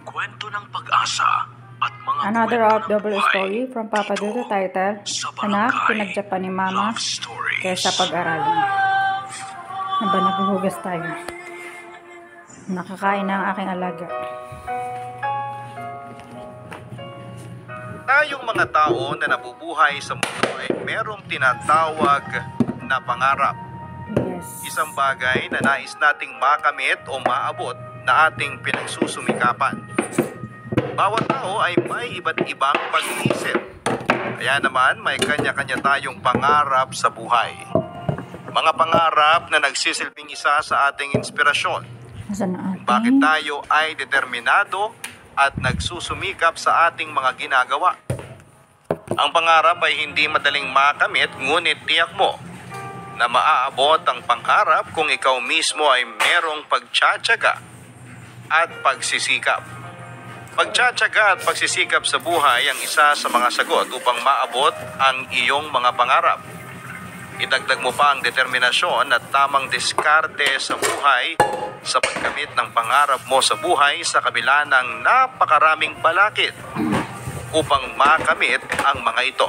Kwento ng pag-asa at mga Another kwento ng OFW buhay story from Papa dito Dudu title, sa Anak, Barangay pinagjapan ni Mama Love Stories. kesa pag-aralin. Aba, naghuhugas tayo. Nakakain na ang aking alaga. Tayong mga tao na nabubuhay sa mundo ay merong tinatawag na pangarap. Yes. Isang bagay na nais nating makamit o maabot na ating pinagsusumikapan. Bawat tao ay may iba't ibang pag-iisip. Kaya naman may kanya-kanya tayong pangarap sa buhay. Mga pangarap na nagsisilbing isa sa ating inspirasyon. Nasaan na ating? Bakit tayo ay determinado at nagsusumikap sa ating mga ginagawa? Ang pangarap ay hindi madaling makamit, ngunit tiyak mo na maaabot ang pangarap kung ikaw mismo ay merong pagtsatsaga at pagsisikap. Pagtsatsaga at pagsisikap sa buhay ang isa sa mga sagot upang maabot ang iyong mga pangarap. Idagdag mo pa ang determinasyon at tamang diskarte sa buhay sa pagkamit ng pangarap mo sa buhay sa kabila ng napakaraming balakid upang makamit ang mga ito.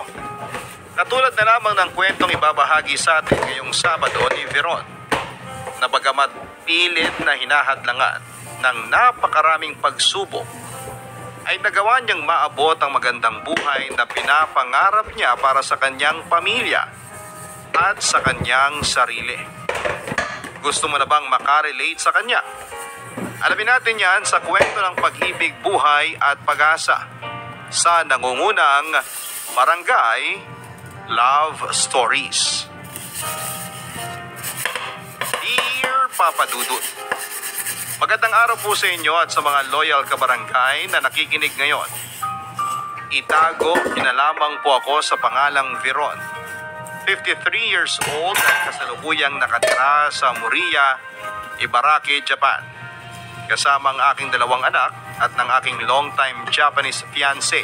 Katulad na lamang ng kwentong ibabahagi sa atin ngayong Sabado ni Veron, na bagamat pilit na hinahadlangan ng napakaraming pagsubok, ay nagawa niyang maabot ang magandang buhay na pinapangarap niya para sa kanyang pamilya at sa kanyang sarili. Gusto mo na bang makarelate sa kanya? Alamin natin yan sa kwento ng pag-ibig, buhay at pag-asa sa nangungunang Barangay Love Stories. Dear Papa Dudut, magandang araw po sa inyo at sa mga loyal kabarangay na nakikinig ngayon. Itago, inalamang po ako sa pangalang Veron. 53 years old at kasalukuyang nakatira sa Moriya, Ibaraki, Japan. Kasama ang aking dalawang anak at ng aking long-time Japanese fiancé.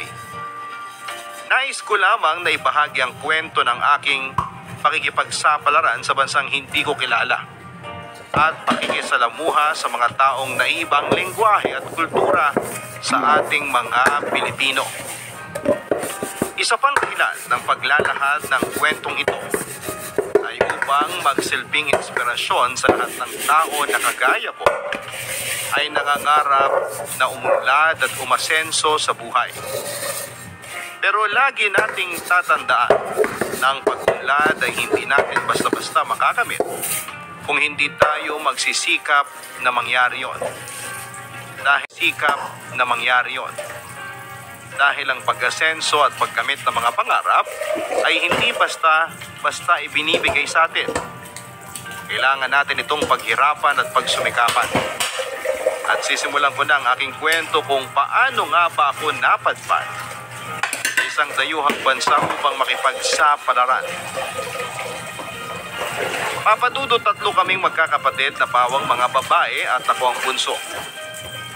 Nais ko lamang na ibahagi ang kwento ng aking pakikipagsapalaran sa bansang hindi ko kilala at pakikisalamuha sa mga taong naibang lengguwahe at kultura sa ating mga Pilipino. Isa pang dahilan ng paglalahad ng kwentong ito ay upang magsilbing inspirasyon sa lahat ng tao na kagaya ko ay nangangarap na umunlad at umasenso sa buhay. Pero lagi nating tatandaan na ang pag-unlad ay hindi natin basta-basta makakamit kung hindi tayo magsisikap na mangyari yon. Dahil ang pag-asenso at pagkamit ng mga pangarap ay hindi basta ibinibigay sa atin. Kailangan natin itong paghirapan at pagsumikapan. At sisimulan ko na ang aking kwento kung paano nga ba ako napadpad sa isang dayuhang bansa upang makipagsapalaran. Papadudo, 3 kaming magkakapatid na pawang mga babae at ako ang bunso.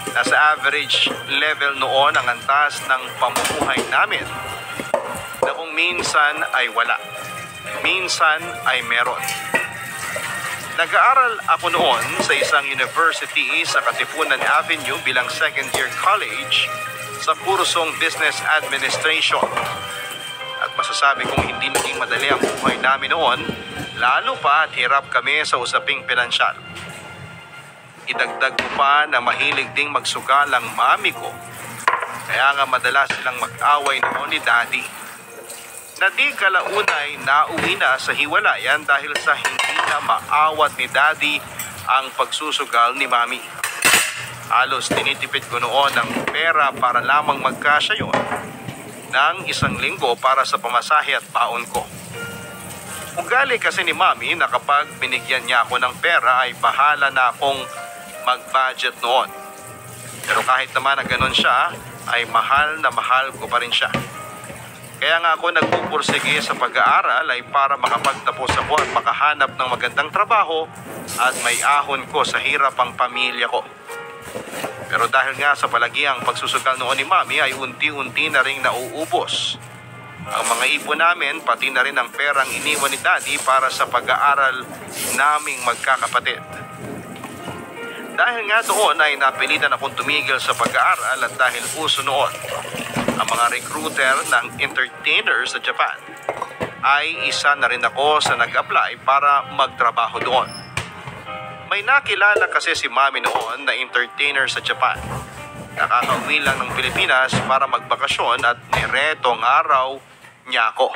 Nasa average level noon ang antas ng pamumuhay namin na kung minsan ay wala, minsan ay meron. Nag-aaral ako noon sa isang university sa Katipunan Avenue bilang second year college sa kursong Business Administration. At masasabi kong hindi naging madali ang buhay namin noon, lalo pa at hirap kami sa usaping pinansyal. Idagdag ko pa na mahilig ding magsugal ang mami ko. Kaya nga madalas silang mag-away noon ni Daddy. Na di kalaunay nauwi na sa hiwalayan dahil sa hindi na maawat ni Daddy ang pagsusugal ni Mami. Halos tinitipid ko noon ng pera para lamang magkasya yon ng 1 linggo para sa pamasahe at baon ko. Ugali kasi ni Mami na kapag binigyan niya ako ng pera ay bahala na akong mag-budget noon. Pero kahit naman na ganun siya, ay mahal na mahal ko pa rin siya. Kaya nga ako nagpupursige sa pag-aaral ay para makapagtapos ako at makahanap ng magandang trabaho at may ahon ko sa hirap ang pamilya ko. Pero dahil nga sa palagiang pagsusugal noon ni Mami ay unti-unti na ring nauubos. Ang mga ipon namin, pati na rin ang perang iniwan ni Daddy para sa pag-aaral naming magkakapatid. Dahil nga doon ay napilitan akong tumigil sa pag-aaral at dahil uso noon ang mga recruiter ng entertainer sa Japan, ay isa na rin ako sa nag-apply para magtrabaho doon. May nakilala kasi si Mami noon na entertainer sa Japan. Nakakauwi lang ng Pilipinas para magbakasyon at niretong araw niya ako.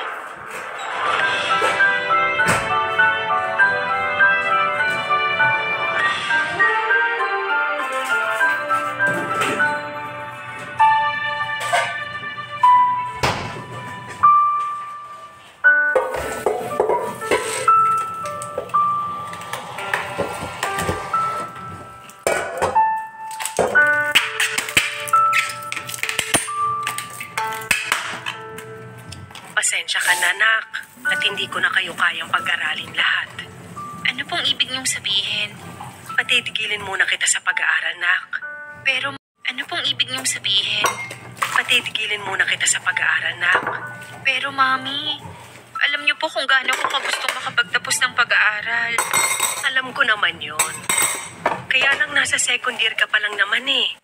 Pasensya ka na, anak, at hindi ko na kayo kayang pag-aralin lahat. Ano pong ibig niyong sabihin? Patitigilin muna kita sa pag-aaral, nak. Pero ano pong ibig niyong sabihin? Patitigilin muna kita sa pag-aaral, nak. Pero mami, alam niyo po kung gaano ko gustong makapagtapos ng pag-aaral. Alam ko naman yon. Kaya lang nasa second year ka pa lang naman eh.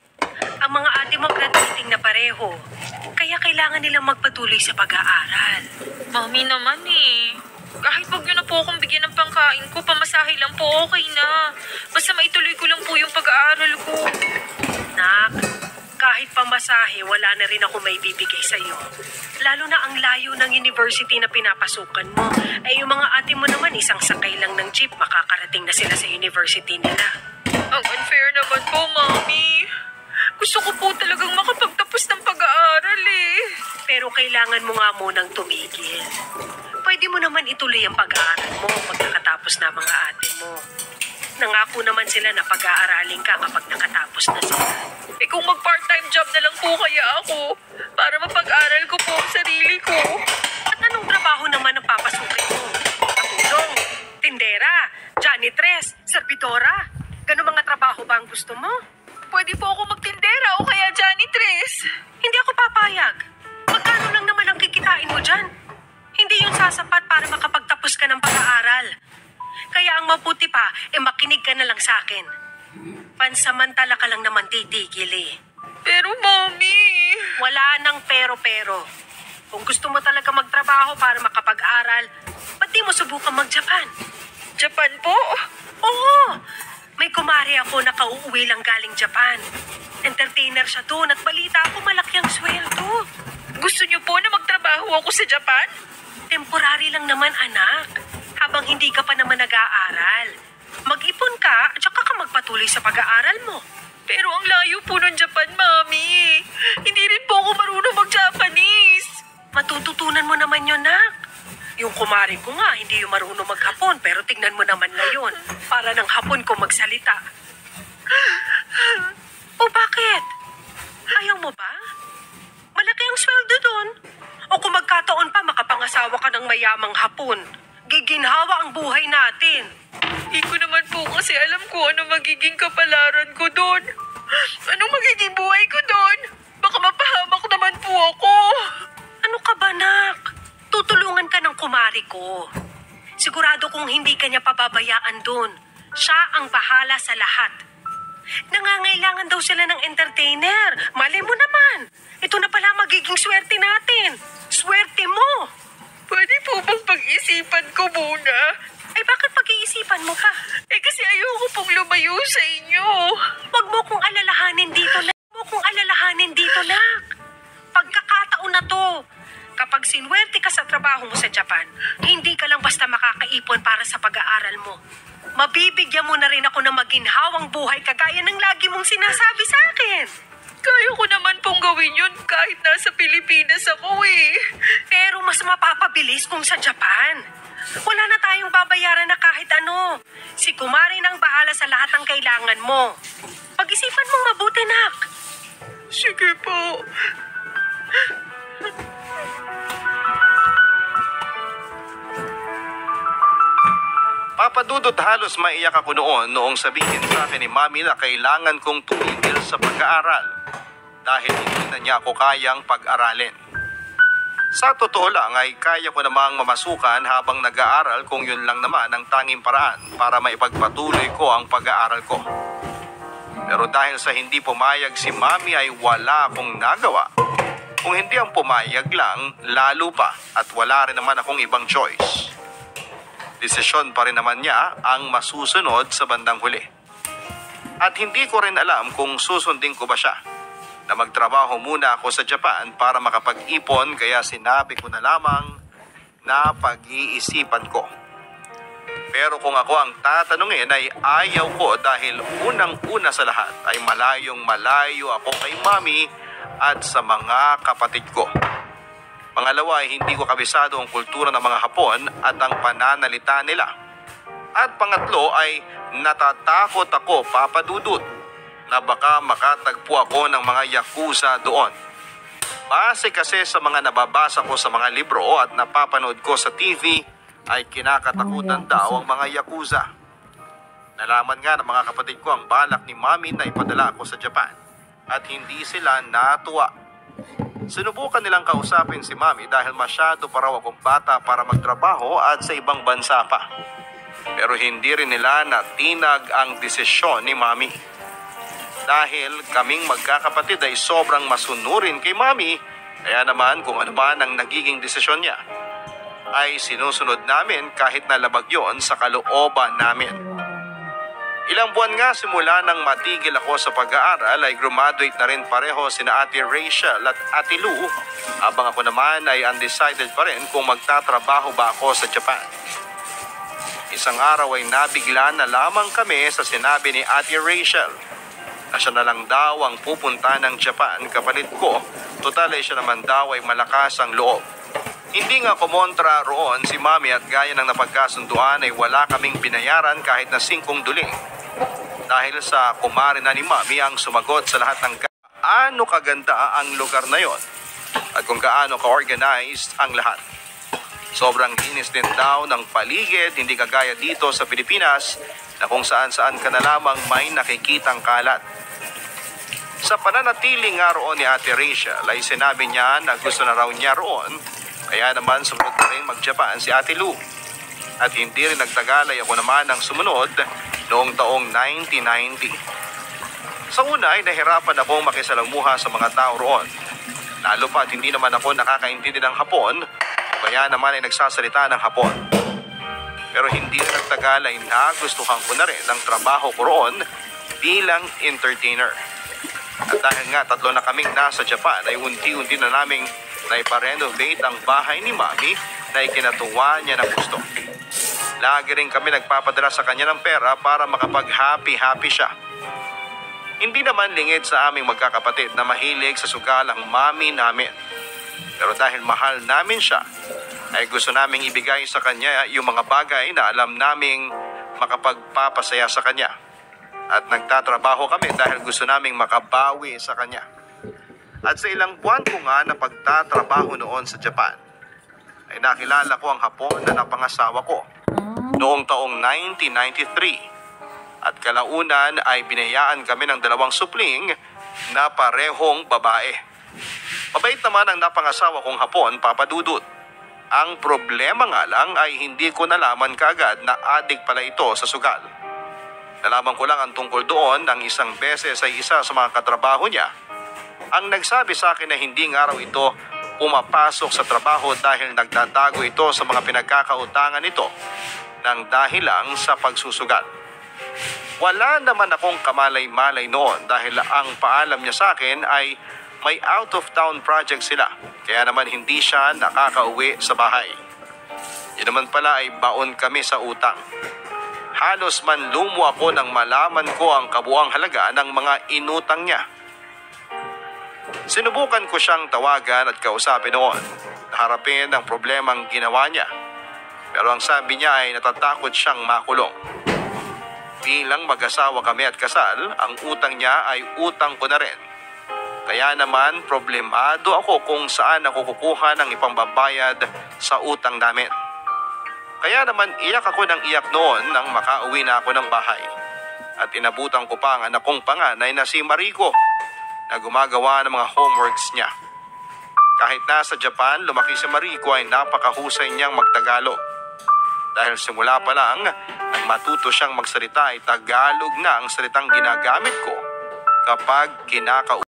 Ang mga ate mo graduating na pareho. Kaya kailangan nilang magpatuloy sa pag-aaral. Mami naman eh. Kahit wag niyo na po akong bigyan ng pangkain ko, pamasahe lang po okay na. Basta maituloy ko lang po yung pag-aaral ko. Nak, kahit pamasahe, wala na rin ako may bibigay sa'yo. Lalo na ang layo ng university na pinapasukan mo. Ay yung mga ate mo naman, isang sakay lang ng jeep, makakarating na sila sa university nila. Ang unfair naman po, mami. Gusto ko po talagang makapagtapos ng pag-aaral eh. Pero kailangan mo nga munang tumigil. Pwede mo naman ituloy ang pag-aaral mo pag nakatapos na mga ate mo. Nangako naman sila na pag-aaralin ka kapag nakatapos na sila. Eh kung mag-part-time job na lang po kaya ako para mapag-aral ko po ang sarili ko. At anong trabaho naman ang papasukin mo? Katulong, tindera, janitress, servidora. Ganong mga trabaho ba ang gusto mo? Pwede po ako magtindera o kaya janitress. Hindi ako papayag. Magkano lang naman ang kikitain mo dyan? Hindi yun sasapat para makapagtapos ka ng pag-aaral. Kaya ang mabuti pa, makinig ka na lang sa akin. Pansamantala ka lang naman titigil eh. Pero mami... Wala nang pero-pero. Kung gusto mo talaga magtrabaho para makapag-aral, ba't di mo subukan mag-Japan? Japan po? Oo! May kumari ako na kauuwi lang galing Japan. Entertainer siya doon at balita ako malaki ang sweldo. Gusto niyo po na magtrabaho ako sa Japan? Temporary lang naman, anak. Habang hindi ka pa naman nag-aaral. Mag-ipon ka at saka ka magpatuloy sa pag-aaral mo. Pero ang layo po ng Japan, mami. Hindi rin po ako marunong mag-Japanese. Matututunan mo naman yun, nak. Yung kumari ko nga, hindi yung marunong maghapon, pero tingnan mo naman ngayon. Para ng hapon ko magsalita. O bakit? Ayaw mo ba? Malaki ang sweldo doon. O kung magkataon pa, makapangasawa ka ng mayamang hapon. Giginhawa ang buhay natin. Hindi ko naman po kasi alam ko ano magiging kapalaran ko doon. Anong magiging buhay ko doon? Baka mapahamak naman po ako. Ano ka ba, nak? Tutulungan ka ng kumari ko. Sigurado kung hindi ka niya pababayaan doon. Siya ang bahala sa lahat. Nangangailangan daw sila ng entertainer. Malay mo naman. Ito na pala magiging swerte natin. Swerte mo. Pwede po bang pag-isipan ko muna? Ay bakit pag-iisipan mo pa? Eh kasi ayoko pong lumayo sa inyo. Huwag mo kong alalahanin dito, nak. Huwag mo kong alalahanin dito, nak. Pagkakataon na to. Kapag sinwerte ka sa trabaho mo sa Japan, hindi ka lang basta makakaipon para sa pag-aaral mo. Mabibigyan mo na rin ako ng maginhawang buhay kagaya ng lagi mong sinasabi sa akin. Kaya ko naman pong gawin yun kahit nasa Pilipinas ako eh. Pero mas mapapabilis kung sa Japan. Wala na tayong babayaran na kahit ano. Si Kumari nang bahala sa lahat ng kailangan mo. Pag-isipan mong mabuti, nak. Sige po. Papadudot halos maiyak ako noong sabihin sa akin ni Mami na kailangan kong tumigil sa pag-aaral dahil hindi na niya ako kayang pag-aralin. Sa totoo lang ay kaya ko namang mamasukan habang nag-aaral kung yun lang naman ang tanging paraan para maipagpatuloy ko ang pag-aaral ko. Pero dahil sa hindi pumayag si Mami ay wala akong nagawa. Kung hindi ang pumayag lang, lalo pa at wala rin naman akong ibang choice. Desisyon pa rin naman niya ang masusunod sa bandang huli. At hindi ko rin alam kung susundin ko ba siya na magtrabaho muna ako sa Japan para makapag-ipon, kaya sinabi ko na lamang na pag-iisipan ko. Pero kung ako ang tatanungin ay ayaw ko dahil unang-una sa lahat ay malayong malayo ako kay Mami at sa mga kapatid ko. Pangalawa ay hindi ko kabisado ang kultura ng mga Hapon at ang pananalita nila. At pangatlo ay natatakot ako, Papa Dudut, na baka makatagpo ako ng mga yakuza doon. Base kasi sa mga nababasa ko sa mga libro at napapanood ko sa TV, ay kinakatakutan daw ang mga yakuza. Nalaman nga ng mga kapatid ko ang balak ni Mami na ipadala ako sa Japan at hindi sila natuwa. Sinubukan nilang kausapin si Mami dahil masyado pa raw akong bata para magtrabaho at sa ibang bansa pa. Pero hindi rin nila natinag ang desisyon ni Mami. Dahil kaming magkakapatid ay sobrang masunurin kay Mami, kaya naman kung ano man ang nagiging desisyon niya, ay sinusunod namin kahit na labag yon sa kalooban namin. Ilang buwan nga simula nang matigil ako sa pag-aaral ay graduate na rin pareho sina Ate Rachel at Ate Lou, habang ako naman ay undecided pa rin kung magtatrabaho ba ako sa Japan. Isang araw ay nabigla na lamang kami sa sinabi ni Ate Rachel na siya na lang daw ang pupunta ng Japan kapalit ko, total ay siya naman daw ay malakas ang loob. Hindi nga kumontra roon si Mami at gaya ng napagkasunduan ay wala kaming binayaran kahit na 5 duling. Dahil sa kumare na ni Mami ang sumagot sa lahat ng gaano kaganda ang lugar na yon at kung gaano ka-organized ang lahat. Sobrang linis din daw ng paligid, hindi kagaya dito sa Pilipinas na kung saan-saan ka na lamang may nakikitang kalat. Sa pananatili nga roon ni Ate Rachel ay sinabi niya na gusto na raw niya roon. Kaya naman sumunod na rin mag-Japan si Ate Lou. At hindi rin nagtagal ay ako naman ang sumunod noong taong 1990. Sa una ay nahirapan akong makisalamuha sa mga tao roon. Lalo pa at hindi naman ako nakakaintindi ng Hapon, kaya naman ay nagsasalita ng Hapon. Pero hindi rin nagtagal ay nagustuhan ko na rin ang trabaho ko roon bilang entertainer. At dahil nga 3 na kaming nasa Japan ay unti-unti na naming na iparenovate ang bahay ni Mami na ikinatuwa niya ng gusto. Lagi rin kami nagpapadala sa kanya ng pera para makapag-happy-happy siya. Hindi naman lingid sa aming magkakapatid na mahilig sa sugal ang Mami namin. Pero dahil mahal namin siya, ay gusto naming ibigay sa kanya yung mga bagay na alam naming makapagpapasaya sa kanya. At nagtatrabaho kami dahil gusto naming makabawi sa kanya. At sa ilang buwan ko nga na pagtatrabaho noon sa Japan, ay nakilala ko ang Hapon na napangasawa ko noong taong 1993. At kalaunan ay binayaan kami ng 2 supling na parehong babae. Mabait naman ang napangasawa kong Hapon, Papa Dudut. Ang problema nga lang ay hindi ko nalaman kaagad na adik pala ito sa sugal. Nalaman ko lang ang tungkol doon nang isang beses ay isa sa mga katrabaho niya ang nagsabi sa akin na hindi nga raw ito pumapasok sa trabaho dahil nagtatago ito sa mga pinagkakautangan nito nang dahil lang sa pagsusugal. Wala naman akong kamalay-malay noon dahil ang paalam niya sa akin ay may out-of-town project sila, kaya naman hindi siya nakakauwi sa bahay. Yun naman pala ay baon kami sa utang. Halos manlumo ako nang malaman ko ang kabuang halaga ng mga inutang niya. Sinubukan ko siyang tawagan at kausapin noon na harapin ang problemang ginawa niya. Pero ang sabi niya ay natatakot siyang makulong. Bilang mag-asawa kami at kasal, ang utang niya ay utang ko na rin. Kaya naman problemado ako kung saan ako kukuha ng ipambabayad sa utang namin. Kaya naman iyak ako ng iyak noon nang makauwi na ako ng bahay. At inabutan ko pa ang anak kong panganay na si Mariko na gumagawa ng mga homeworks niya. Kahit nasa Japan, lumaki si Mariko ay napakahusay niyang magtagalog. Dahil simula pa lang, nang matuto siyang magsalita ay Tagalog na ang salitang ginagamit ko kapag kinakausap